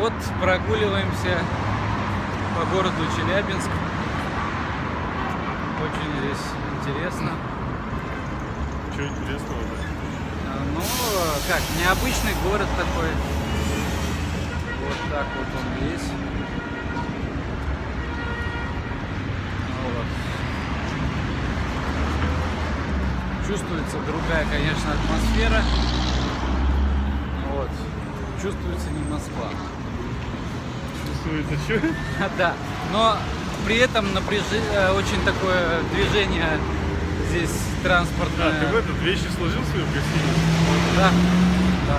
Вот прогуливаемся по городу Челябинск. Очень здесь интересно. Что интересного, да? Ну, как, необычный город такой. Вот так вот он весь. Вот. Чувствуется другая, конечно, атмосфера. Вот. Чувствуется не Москва. Чувствуется что? Да, но при этом очень такое движение здесь транспортное. А, ты в этот вещи сложил свою гостиницу? Да, да.